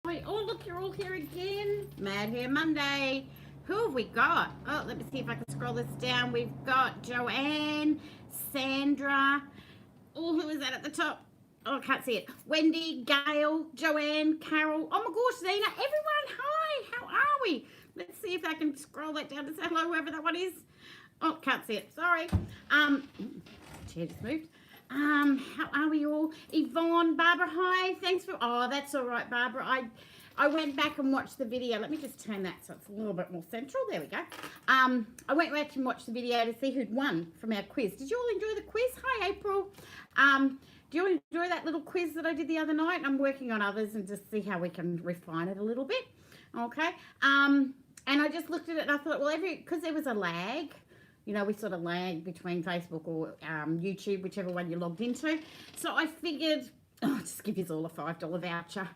Oh, look, you're all here again. Mad Hair Monday. Who have we got? Oh, let me see if I can scroll this down. We've got Joanne, Sandra. Oh, who is that at the top? Oh, I can't see it. Wendy, Gail, Joanne, Carol. Oh my gosh, Zena. Everyone, hi. How are we? Let's see if I can scroll that down to say hello, whoever that one is. Oh, can't see it. Sorry. Chair just moved. How are we all? Yvonne, Barbara, hi. Thanks for. Oh, that's all right, Barbara. I went back and watched the video. Let me just turn that so it's a little bit more central. There we go. I went back and watched the video to see who'd won from our quiz. Did you all enjoy the quiz? Hi, April. Do you all enjoy that little quiz that I did the other night? I'm working on others and just see how we can refine it a little bit. Okay. And I just looked at it and I thought, well, because there was a lag. You know, we sort of lag between Facebook or YouTube, whichever one you logged into. So I figured, I'll just give you all a $5 voucher.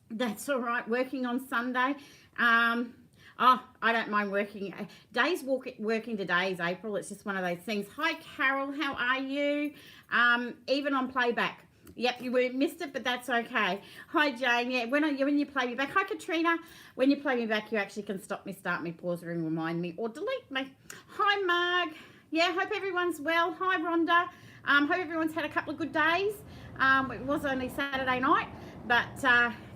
That's all right, working on Sunday. I don't mind working. Working today's April. It's just one of those things. Hi, Carol. How are you? Even on playback. Yep, you missed it, but that's okay. Hi, Jane. Yeah, when you play me back. Hi, Katrina. When you play me back, you actually can stop me, start me, pause and remind me, or delete me. Hi, Marg. Yeah, hope everyone's well. Hi, Rhonda. Hope everyone's had a couple of good days. It was only Saturday night, but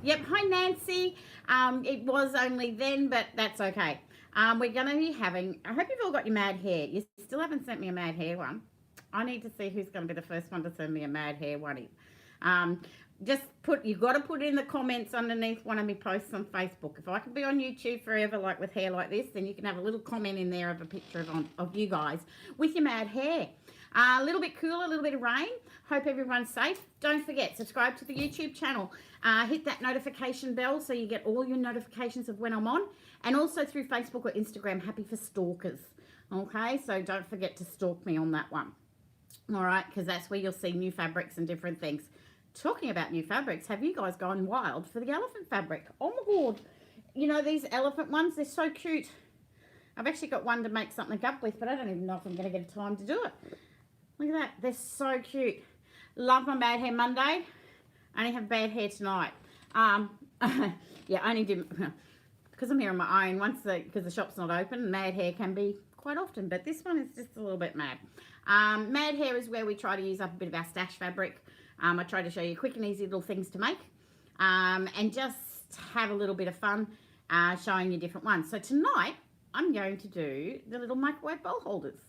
yep. Hi, Nancy. It was only then, but that's okay. We're going to be having. I hope you've all got your mad hair. You still haven't sent me a mad hair one. I need to see who's going to be the first one to send me a mad hair one. You've got to put in the comments underneath one of my posts on Facebook. If I can be on YouTube forever, like with hair like this, then you can have a little comment in there of a picture of you guys with your mad hair. A little bit cooler, a little bit of rain. Hope everyone's safe. Don't forget, subscribe to the YouTube channel. Hit that notification bell so you get all your notifications of when I'm on. And also through Facebook or Instagram, happy for stalkers. Okay, so don't forget to stalk me on that one. All right, because that's where you'll see new fabrics and different things. Talking about new fabrics, have you guys gone wild for the elephant fabric? Oh my God. You know, these elephant ones, they're so cute. I've actually got one to make something up with, but I don't even know if I'm going to get time to do it. Look at that. They're so cute. Love my Mad Hair Monday. I only have bad hair tonight. Yeah, I only do, because I'm here on my own, because the shop's not open, mad hair can be quite often, but this one is just a little bit mad. Mad hair is where we try to use up a bit of our stash fabric. I try to show you quick and easy little things to make, and just have a little bit of fun showing you different ones. So tonight I'm going to do the little microwave bowl holders.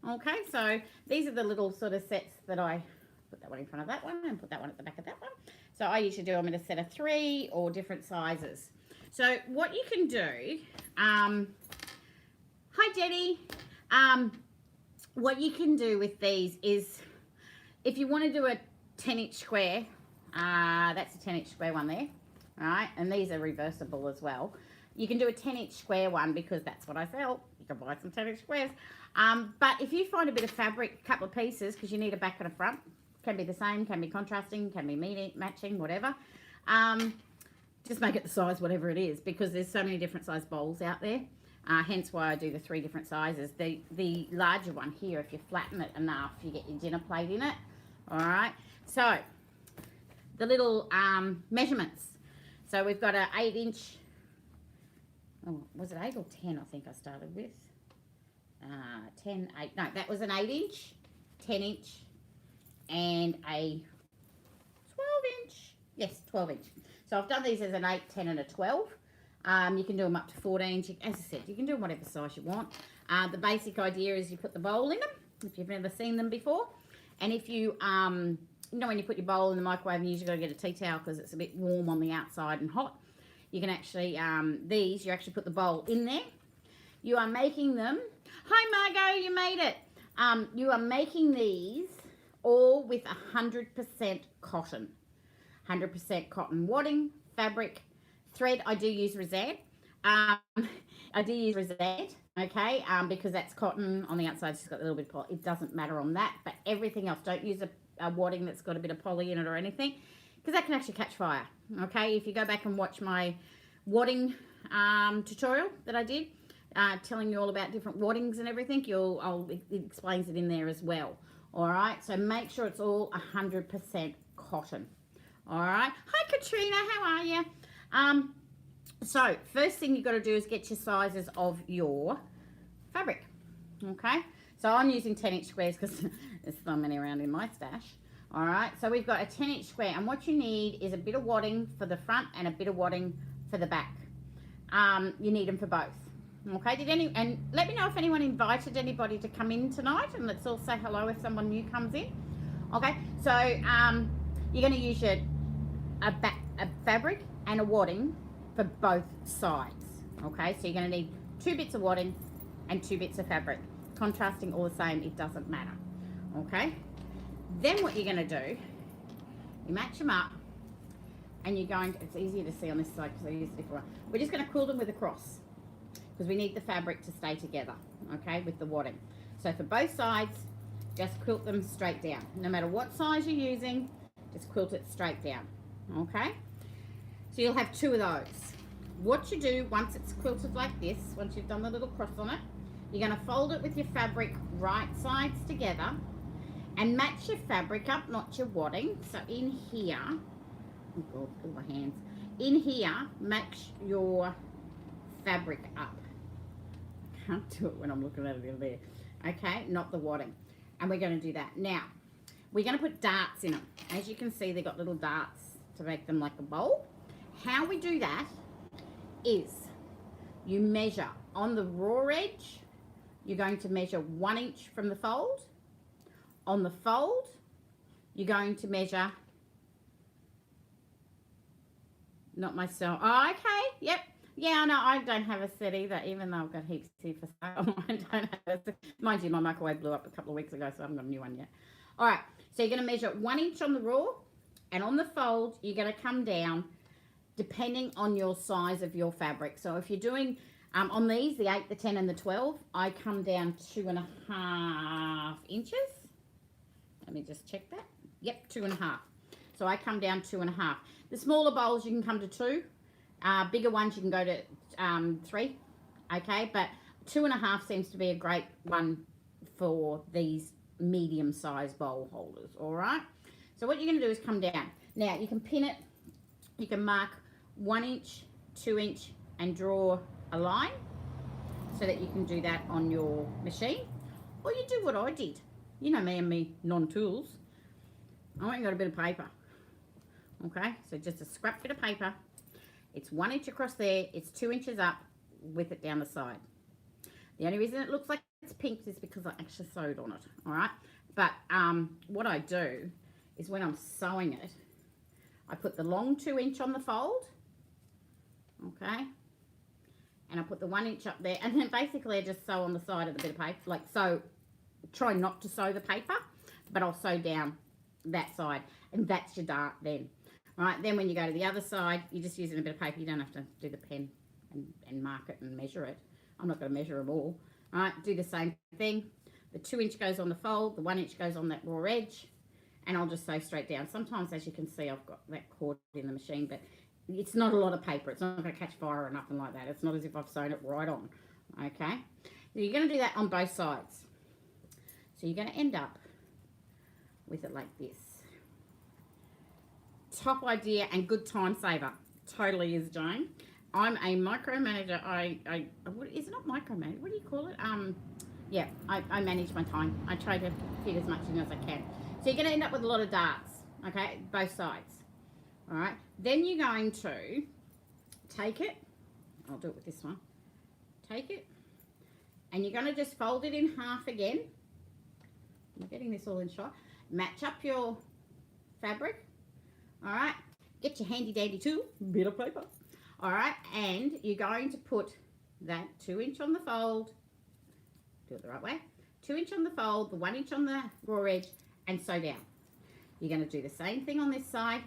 Okay, so these are the little sort of sets that I put that one in front of that one and put that one at the back of that one. So I usually do them in a set of 3 or different sizes. So what you can do, hi Jenny, what you can do with these is, if you want to do a 10-inch square, that's a 10-inch square one there, all right, and these are reversible as well. You can do a 10-inch square one because that's what I sell. You can buy some 10-inch squares. But if you find a bit of fabric, a couple of pieces, because you need a back and a front, can be the same, can be contrasting, can be matching, whatever. Just make it the size, whatever it is, because there's so many different size bowls out there. Hence why I do the 3 different sizes. The larger one here, if you flatten it enough, you get your dinner plate in it. All right. So the little measurements. So we've got an 8-inch. Oh, was it 8 or 10? I think I started with 10, 8. No, that was an 8-inch, 10-inch, and a 12-inch. Yes, 12-inch. So I've done these as an 8, 10, and a 12. You can do them up to 14. As I said, you can do them whatever size you want. The basic idea is you put the bowl in them, if you've never seen them before. And if you, you know, when you put your bowl in the microwave, you usually got to get a tea towel because it's a bit warm on the outside and hot. You can actually, you actually put the bowl in there. You are making them. Hi, Margot, you made it. You are making these all with 100% cotton. 100% cotton wadding, fabric, thread. I do use Razad. I do use Razad, okay, because that's cotton on the outside. It's just got a little bit of poly. It doesn't matter on that, but everything else, don't use a wadding that's got a bit of poly in it or anything, because that can actually catch fire, okay? If you go back and watch my wadding tutorial that I did, telling you all about different waddings and everything, it explains it in there as well, all right? So make sure it's all 100% cotton, All right. Hi, Katrina. How are you? So first thing you've got to do is get your sizes of your fabric. Okay. So I'm using 10-inch squares because there's so many around in my stash. All right. So we've got a 10-inch square, and what you need is a bit of wadding for the front and a bit of wadding for the back. You need them for both. Okay. And let me know if anyone invited anybody to come in tonight, and let's all say hello if someone new comes in. Okay. So you're going to use a fabric and a wadding for both sides. Okay. So you're going to need 2 bits of wadding and 2 bits of fabric. Contrasting all the same, it doesn't matter. Okay. Then what you're going to do, you match them up, and you're going to, it's easier to see on this side because I use a different one. We're just going to quilt them with a cross because we need the fabric to stay together, okay, with the wadding. So for both sides, just quilt them straight down. No matter what size you're using, just quilt it straight down, okay? So you'll have 2 of those. What you do once it's quilted like this, once you've done the little cross on it, you're going to fold it with your fabric right sides together and match your fabric up, not your wadding. So in here, oh God, all my hands. In here, match your fabric up. I can't do it when I'm looking at it in there. Okay, not the wadding. And we're going to do that. Now, we're going to put darts in them. As you can see, they've got little darts to make them like a bowl. How we do that is you measure on the raw edge, you're going to measure 1 inch from the fold. On the fold, you're going to measure, not myself. Oh, okay, yep. Yeah, no, I don't have a set either, even though I've got heaps here for sale. I don't have a set. Mind you, my microwave blew up a couple of weeks ago, so I haven't got a new one yet. All right, so you're going to measure 1 inch on the raw, and on the fold, you're going to come down depending on your size of your fabric. So if you're doing, on these, the 8, the 10, and the 12, I come down 2.5 inches. Let me just check that. Yep, 2.5. So I come down 2.5. The smaller bowls, you can come to 2. Bigger ones, you can go to 3. Okay, but 2.5 seems to be a great one for these medium-sized bowl holders, all right? So what you're going to do is come down. Now, you can pin it. You can mark 1 inch, 2 inch, and draw a line so that you can do that on your machine. Or you do what I did. You know me and me non-tools. I went and got a bit of paper. Okay, so just a scrap bit of paper. It's 1 inch across there. It's 2 inches up with it down the side. The only reason it looks like it's pink is because I actually sewed on it. All right, but what I do is when I'm sewing it, I put the long 2 inch on the fold. Okay, and I put the 1 inch up there, and then basically I just sew on the side of the bit of paper, like so. Try not to sew the paper, but I'll sew down that side, and that's your dart then. All right, then when you go to the other side, you're just using a bit of paper. You don't have to do the pen and mark it and measure it. I'm not going to measure them all. All right, do the same thing. The 2 inch goes on the fold, the 1 inch goes on that raw edge, and I'll just sew straight down. Sometimes, as you can see, I've got that cord in the machine, but it's not a lot of paper. It's not going to catch fire or nothing like that. It's not as if I've sewn it right on. Okay, so you're going to do that on both sides. So you're going to end up with it like this. Top idea and good time saver. Totally is, Jane. I'm a micromanager. Is it not micromanage? What do you call it? Yeah, I manage my time. I try to fit as much in as I can. So you're going to end up with a lot of darts, okay, both sides. All right. Then you're going to take it. I'll do it with this one. Take it, and you're going to just fold it in half again. I'm getting this all in shot. Match up your fabric. All right. Get your handy dandy tool, bit of paper. All right. And you're going to put that 2 inch on the fold. Do it the right way. 2 inch on the fold, the 1 inch on the raw edge, and sew down. You're going to do the same thing on this side.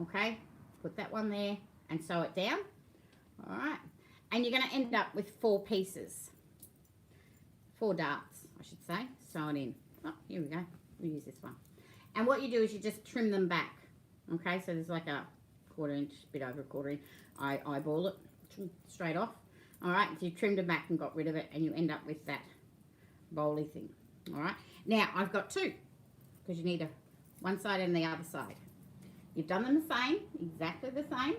Okay. Put that one there and sew it down. All right. And you're going to end up with 4 pieces. 4 darts, I should say, sewn in. Oh, here we go. We'll use this one. And what you do is you just trim them back. Okay, so there's like a 1/4 inch, bit over a 1/4 inch. I eyeball it straight off. All right, so you trimmed it back and got rid of it, and you end up with that bowly thing. All right, now I've got 2 because you need one side and the other side. You've done them the same, exactly the same.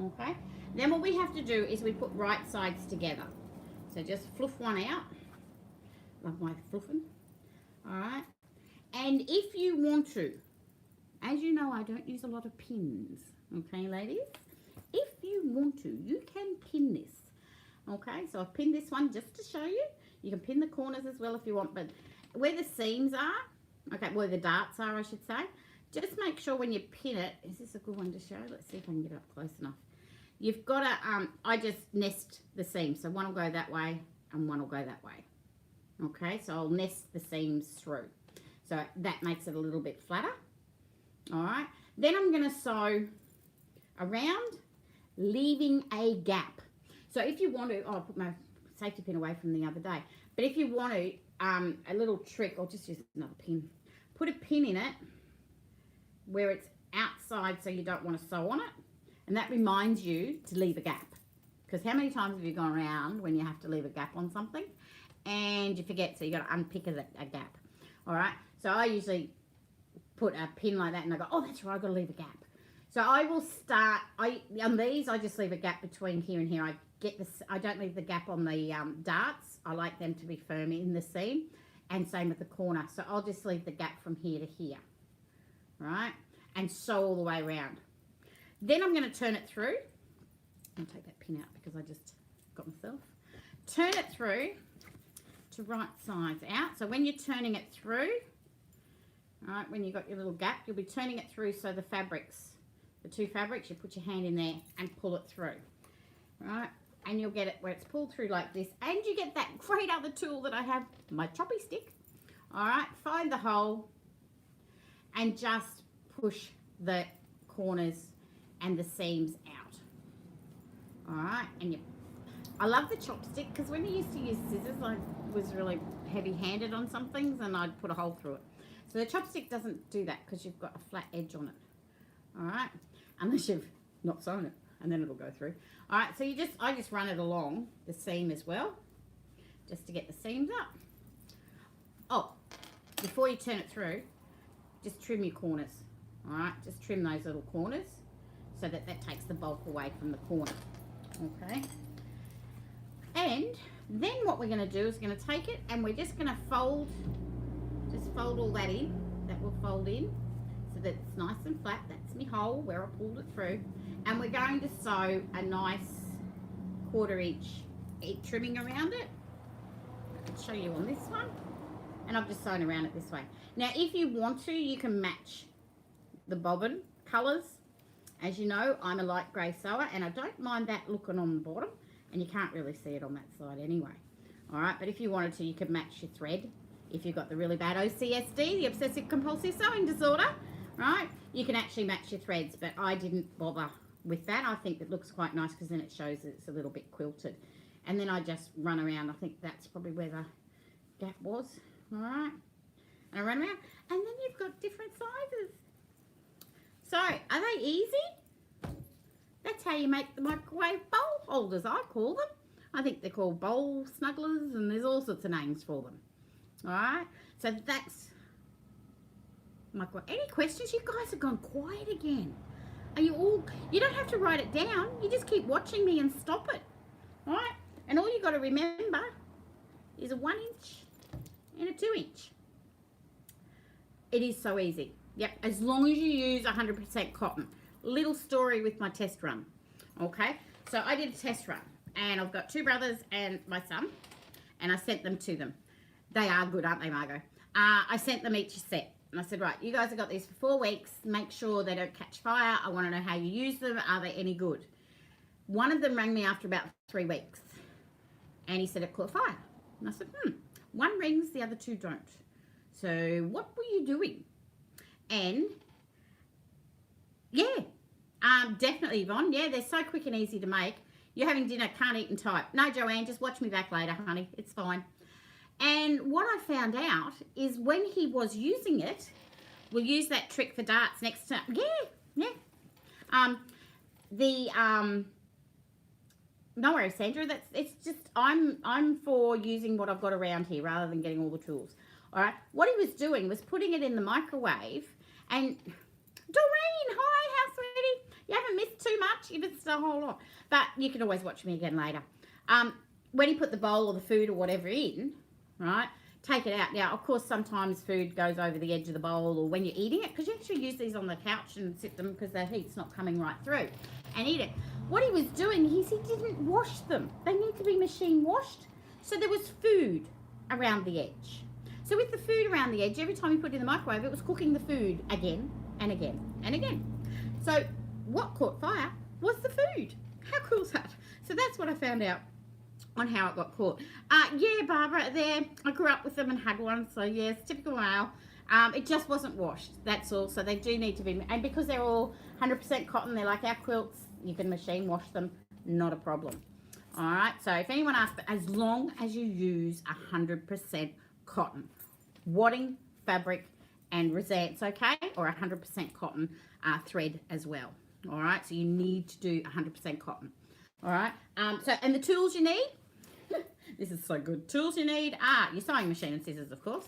Okay. Then what we have to do is we put right sides together. So just fluff one out. Love my fluffing. All right. And if you want to, as you know, I don't use a lot of pins. Okay, ladies? If you want to, you can pin this. Okay, so I've pinned this one just to show you. You can pin the corners as well if you want, but where the seams are, okay, where the darts are, I should say, just make sure when you pin it, is this a good one to show? Let's see if I can get up close enough. You've got to, I just nest the seams. So one will go that way and one will go that way. Okay, so I'll nest the seams through. So that makes it a little bit flatter. All right, then I'm going to sew around, leaving a gap. So if you want to, oh, I put my safety pin away from the other day. But if you want to, a little trick, I'll just use another pin. Put a pin in it where it's outside so you don't want to sew on it. And that reminds you to leave a gap. Because how many times have you gone around when you have to leave a gap on something and you forget, so you got to unpick a gap. All right, so I usually put a pin like that and I go, oh, that's right, I've got to leave a gap. So I will start, on these, I just leave a gap between here and here. I don't leave the gap on the darts. I like them to be firm in the seam, and same with the corner. So I'll just leave the gap from here to here, right? And sew all the way around. Then I'm going to turn it through. I'll take that pin out because I just got myself. Turn it through to right sides out. So when you're turning it through, right, when you've got your little gap, you'll be turning it through so the fabrics, the two fabrics, you put your hand in there and pull it through, right? And you'll get it where it's pulled through like this. And you get that great other tool that I have, my choppy stick. All right, find the hole and just push the corners and the seams out. All right, and I love the chopstick because when you used to use scissors, I was really heavy-handed on some things and I'd put a hole through it. So the chopstick doesn't do that because you've got a flat edge on it. All right, unless you've not sewn it, and then it'll go through. All right, so I just run it along the seam as well, just to get the seams up. Oh, before you turn it through, just trim your corners. All right, just trim those little corners so that takes the bulk away from the corner. Okay, and then what we're going to do is going to take it and we're just going to fold all that in. That will fold in so that it's nice and flat. That's my hole where I pulled it through. And we're going to sew a nice 1/4 inch trimming around it. I can show you on this one. And I've just sewn around it this way. Now, if you want to, you can match the bobbin colours. As you know, I'm a light grey sewer and I don't mind that looking on the bottom. And you can't really see it on that side anyway. All right, but if you wanted to, you could match your thread. If you've got the really bad OCSD, the obsessive compulsive sewing disorder, right, you can actually match your threads, but I didn't bother with that. I think it looks quite nice because then it shows that it's a little bit quilted. And then I just run around. I think that's probably where the gap was. All right, and I run around, and then you've got different sizes. So are they easy? That's how you make the microwave bowl holders, I call them. I think they're called bowl snugglers, and there's all sorts of names for them. All right, so that's microwave. Any questions? You guys have gone quiet again. Are you all, you don't have to write it down. You just keep watching me and stop it. All right, and all you got to remember is a 1 inch and a 2 inch. It is so easy. Yep, as long as you use 100% cotton. Little story with my test run. Okay, so I did a test run and I've got 2 brothers and my son, and I sent them to them. They are good, aren't they, Margot? I sent them each a set. And I said, right, you guys have got these for 4 weeks. Make sure they don't catch fire. I want to know how you use them. Are they any good? One of them rang me after about 3 weeks. And he said it caught fire. And I said, one rings, the other 2 don't. So what were you doing? And, yeah, definitely, Yvonne. Yeah, they're so quick and easy to make. You're having dinner, can't eat and type. No, Joanne, just watch me back later, honey. It's fine. And what I found out is when he was using it, we'll use that trick for darts next time. Yeah. No worries, Sandra. It's just I'm for using what I've got around here rather than getting all the tools. All right. What he was doing was putting it in the microwave. And Doreen, hi, You haven't missed too much. You missed a whole lot. But you can always watch me again later. When you put the bowl or the food or whatever in, right, take it out. Now, of course, sometimes food goes over the edge of the bowl or when you're eating it, because you actually use these on the couch and sit them because the heat's not coming right through and eat it. What he was doing is he didn't wash them. They need to be machine washed. So there was food around the edge. So with the food around the edge, every time you put it in the microwave, it was cooking the food again and again and again. So what caught fire was the food. How cool is that? So that's what I found out on how it got caught. Yeah, Barbara, there, I grew up with them and had one. So yes, typical male. It just wasn't washed. That's all. So they do need to be, and because they're all 100% cotton, they're like our quilts. You can machine wash them, not a problem. All right. So if anyone asks, as long as you use 100% cotton, wadding, fabric, and resents, okay, or 100% cotton thread as well. All right. So you need to do 100% cotton. All right. And the tools you need. This is so good. Tools you need are your sewing machine and scissors, of course,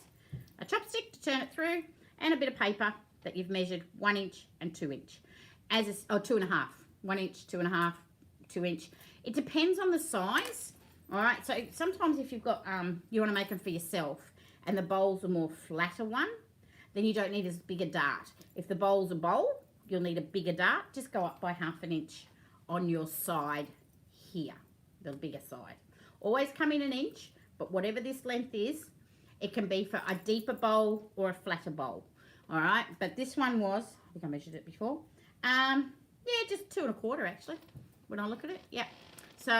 a chopstick to turn it through, and a bit of paper that you've measured 1 inch and 2 inch, or 2.5. 1 inch, 2.5, 2 inch. It depends on the size. All right. So sometimes if you've got you want to make them for yourself, and the bowl's a more flatter one, then you don't need as big a dart. If the bowl's a bowl, you'll need a bigger dart. Just go up by 1/2 inch on your side here, the bigger side. Always come in 1 inch, but whatever this length is, it can be for a deeper bowl or a flatter bowl. All right, but this one was, I think I measured it before. Yeah, just 2 1/4 actually, when I look at it. Yeah, so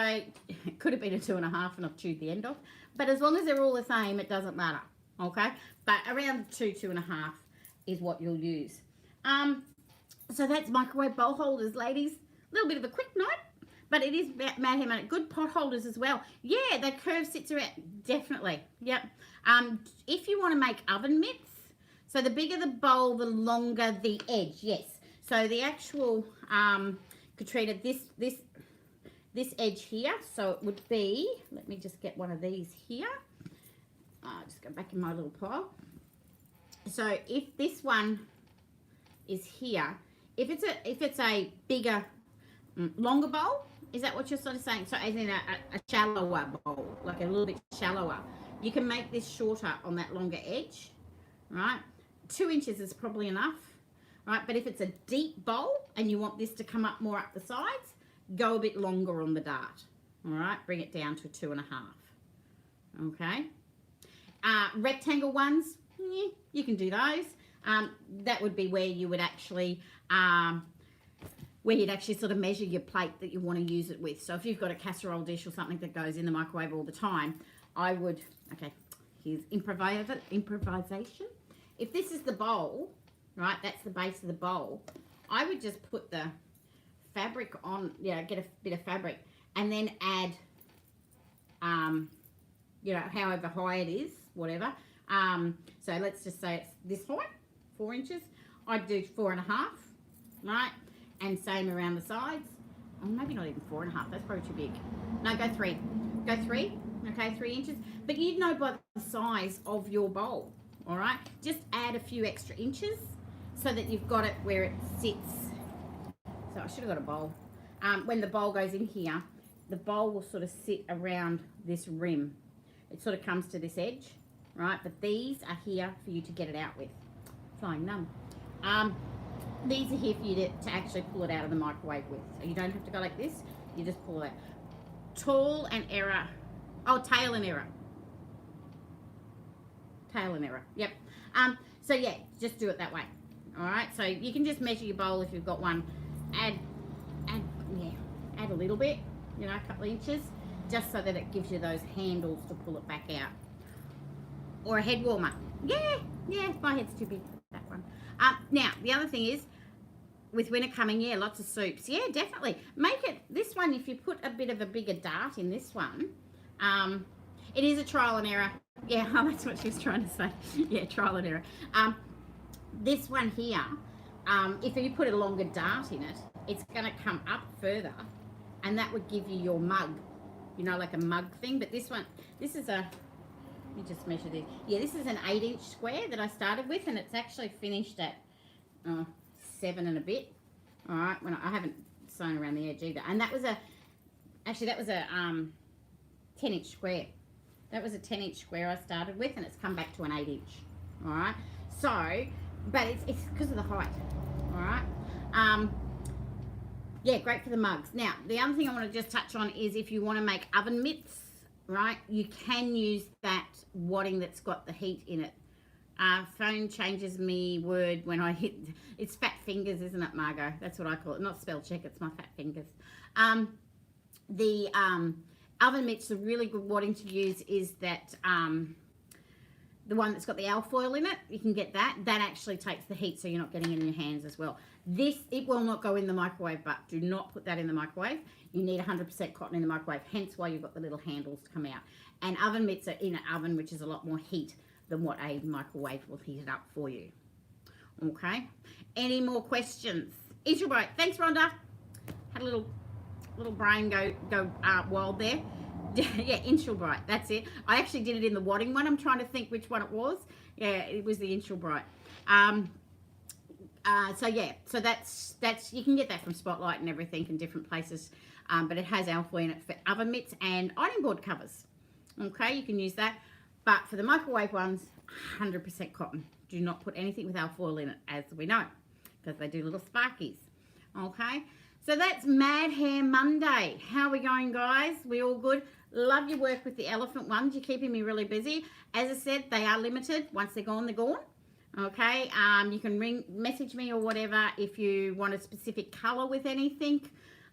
it could have been a 2 1/2 and I've chewed the end off. But as long as they're all the same, it doesn't matter. Okay, but around 2, 2 1/2 is what you'll use. So that's microwave bowl holders, ladies. A little bit of a quick note, but it is Mad Handmade. Good pot holders as well. Yeah, the curve sits around, definitely. Yep. If you want to make oven mitts, so the bigger the bowl, the longer the edge. Yes. So the actual Katrina, this edge here. So it would be. Let me just get one of these here. Just go back in my little pile. So if this one is here, if it's a bigger, longer bowl, is that what you're sort of saying? So as in a shallower bowl, like a little bit shallower, you can make this shorter on that longer edge, right? 2 inches is probably enough, right? But if it's a deep bowl and you want this to come up more up the sides, go a bit longer on the dart, all right? Bring it down to 2 1/2, okay? Rectangle ones, yeah, you can do those. That would be where you would actually, where you'd actually sort of measure your plate that you want to use it with. So if you've got a casserole dish or something that goes in the microwave all the time, I would, okay, here's improvisation. If this is the bowl, right, that's the base of the bowl, I would just put the fabric on, get a bit of fabric and then add, however high it is, whatever. So let's just say it's this height, 4 inches. I'd do 4 1/2, right? And same around the sides. Oh, maybe not even 4 1/2. That's probably too big. No, go 3. Go 3. Okay, 3 inches. But you'd know by the size of your bowl. All right. Just add a few extra inches so that you've got it where it sits. So I should have got a bowl. When the bowl goes in here, the bowl will sort of sit around this rim. It sort of comes to this edge, right? But these are here for you to get it out with. Flying none. These are here for you to actually pull it out of the microwave with. So you don't have to go like this. You just pull it. Tall and error. Oh, tail and error. Tail and error. Yep. So yeah, just do it that way. All right. So you can just measure your bowl if you've got one. Add a little bit. A couple of inches, just so that it gives you those handles to pull it back out. Or a head warmer. Yeah. My head's too big for that one. Now the other thing is, with winter coming, lots of soups. Yeah, definitely. Make it, this one, if you put a bit of a bigger dart in this one, it is a trial and error. Yeah, that's what she was trying to say. Yeah, trial and error. This one here, if you put a longer dart in it, it's going to come up further, and that would give you your mug, like a mug thing. But this one, this is a, let me just measure this. Yeah, this is an 8-inch square that I started with, and it's actually finished at 7 and a bit. All right, when I haven't sewn around the edge either. And that was a 10-inch square. That was a 10-inch square I started with, and it's come back to an 8-inch. All right. So, but it's because of the height. All right. Yeah, great for the mugs. Now, the other thing I want to just touch on is if you want to make oven mitts, right, you can use that wadding that's got the heat in it. Phone changes me word when I hit, it's fat fingers, isn't it, Margot? That's what I call it. Not spell check, it's my fat fingers. The oven mitts, the really good wadding to use is that the one that's got the alfoil in it. You can get that. That actually takes the heat so you're not getting it in your hands as well. This, it will not go in the microwave, but do not put that in the microwave. You need 100% cotton in the microwave, hence why you've got the little handles to come out. And oven mitts are in an oven, which is a lot more heat than what a microwave will heat it up for you. Okay. Any more questions? Israel Bright. Thanks, Rhonda. Had a little brain go wild there. Yeah, Inshall Bright. That's it. I actually did it in the wadding one. I'm trying to think which one it was. Yeah, it was the Inshall Bright. So yeah, so that's you can get that from Spotlight and everything in different places. But it has alfoil in it for oven mitts and ironing board covers. Okay, you can use that. But for the microwave ones, 100% cotton. Do not put anything with alfoil in it, as we know, because they do little sparkies. Okay, so that's Mad Hair Monday. How are we going, guys? We all good? Love your work with the elephant ones. You're keeping me really busy. As I said, they are limited. Once they're gone, they're gone. Okay, you can message me or whatever if you want a specific color with anything.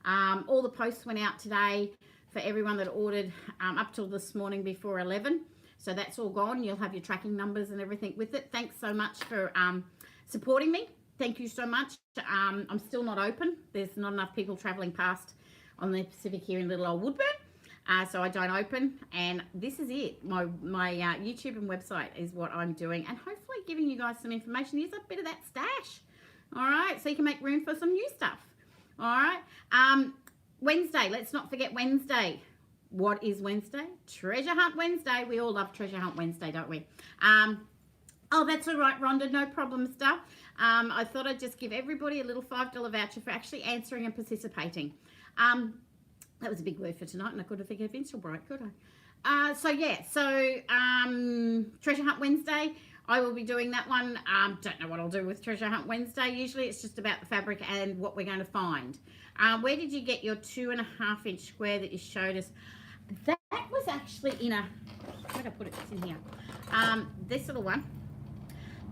All the posts went out today for everyone that ordered up till this morning before 11. So that's all gone. You'll have your tracking numbers and everything with it. Thanks so much for supporting me. Thank you so much. I'm still not open. There's not enough people traveling past on the Pacific here in little old Woodburn. So I don't open. And this is it. My YouTube and website is what I'm doing. And hopefully giving you guys some information. Use a bit of that stash. All right. So you can make room for some new stuff. All right. Wednesday. Let's not forget Wednesday. What is Wednesday? Treasure Hunt Wednesday. We all love Treasure Hunt Wednesday, don't we? Oh, that's all right, Rhonda. No problem, stuff. I thought I'd just give everybody a little $5 voucher for actually answering and participating. That was a big word for tonight, and I couldn't think of Inshall Bright, could I? Treasure Hunt Wednesday. I will be doing that one. Don't know what I'll do with Treasure Hunt Wednesday. Usually it's just about the fabric and what we're going to find. Where did you get your 2.5-inch square that you showed us? That was actually in a, where did I put it? It's in here. This little one.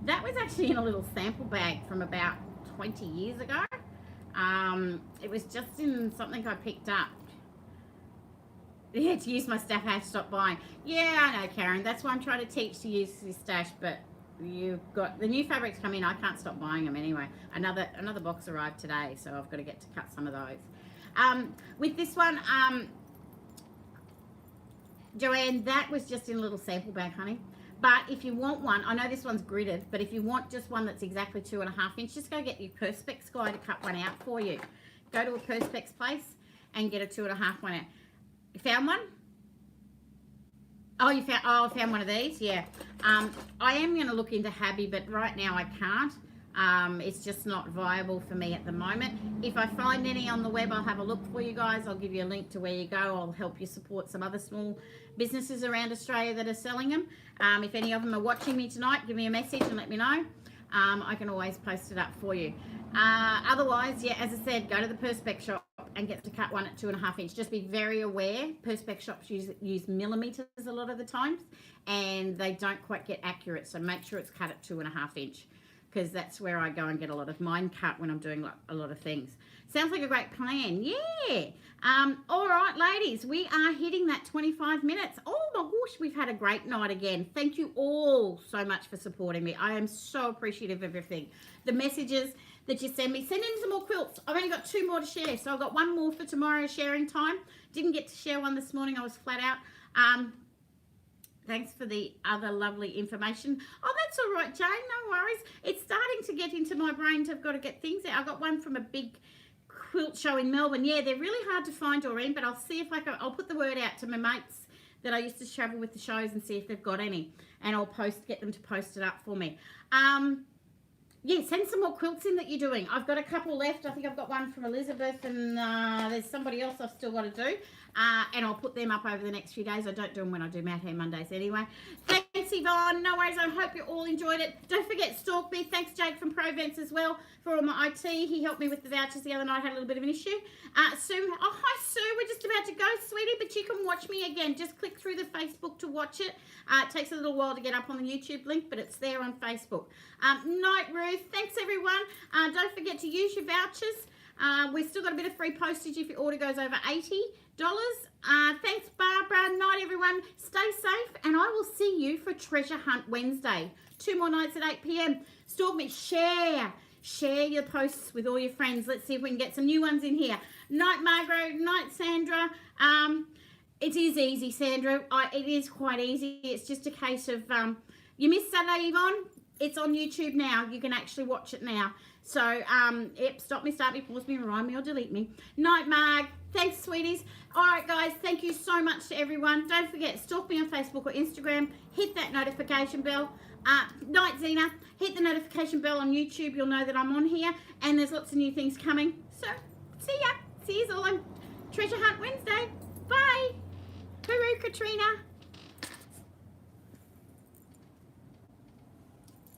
That was actually in a little sample bag from about 20 years ago. It was just in something I picked up. Yeah, to use my stash, I have to stop buying. Yeah, I know, Karen. That's why I'm trying to teach to use this stash, but you've got the new fabrics come in. I can't stop buying them anyway. Another box arrived today, so I've got to get to cut some of those. With this one, Joanne, that was just in a little sample bag, honey. But if you want one, I know this one's gridded, but if you want just one that's exactly 2.5 inch, just go get your Perspex guy to cut one out for you. Go to a Perspex place and get a 2.5 one out. You found one? Oh, I found one of these. Yeah. I am going to look into Habby, but right now I can't. It's just not viable for me at the moment. If I find any on the web, I'll have a look for you guys. I'll give you a link to where you go. I'll help you support some other small businesses around Australia that are selling them. If any of them are watching me tonight, give me a message and let me know. I can always post it up for you. Otherwise, yeah, as I said, go to the Perspex shop and get to cut one at 2.5 inch. Just be very aware. Perspex shops use millimeters a lot of the times, and they don't quite get accurate. So make sure it's cut at 2.5 inch, because that's where I go and get a lot of mine cut when I'm doing a lot of things. Sounds like a great plan. Yeah. All right, ladies, we are hitting that 25 minutes. Oh my gosh, we've had a great night again. Thank you all so much for supporting me. I am so appreciative of everything. The messages that you send me. Send in some more quilts. I've only got 2 more to share, so I've got 1 more for tomorrow's sharing time. Didn't get to share one this morning. I was flat out. Thanks for the other lovely information. Oh, that's all right, Jane. No worries. It's starting to get into my brain to have got to get things out. I got one from a big quilt show in Melbourne. Yeah, they're really hard to find, Doreen, but I'll see if I can. I'll put the word out to my mates that I used to travel with the shows and see if they've got any, and I'll get them to post it up for me. yeah, send some more quilts in that you're doing. I've got a couple left. I think I've got one from Elizabeth, and there's somebody else I've still got to do. And I'll put them up over the next few days. I don't do them when I do Mad Hair Mondays anyway. Thanks, Yvonne. No worries. I hope you all enjoyed it. Don't forget Stalk Me. Thanks, Jake from ProVents as well for all my IT. He helped me with the vouchers the other night. I had a little bit of an issue. Sue. Oh, hi, Sue. We're just about to go, sweetie, but you can watch me again. Just click through the Facebook to watch it. It takes a little while to get up on the YouTube link, but it's there on Facebook. Night, Ruth. Thanks, everyone. Don't forget to use your vouchers. We've still got a bit of free postage if your order goes over $80. Thanks, Barbara. Night, everyone. Stay safe, and I will see you for Treasure Hunt Wednesday. 2 more nights at 8 p.m. Stalk me. Share your posts with all your friends. Let's see if we can get some new ones in here. Night, Margaret. Night, Sandra. It is easy, Sandra. It is quite easy. It's just a case of you missed Saturday, Yvonne. It's on YouTube now. You can actually watch it now. So, yep, stop me, start me, pause me, rewind me, or delete me. Night, Marg. Thanks, sweeties. All right, guys, thank you so much to everyone. Don't forget, stalk me on Facebook or Instagram. Hit that notification bell. Night, Zena. Hit the notification bell on YouTube. You'll know that I'm on here. And there's lots of new things coming. So, see ya. See you all on Treasure Hunt Wednesday. Bye. Hooroo, Katrina.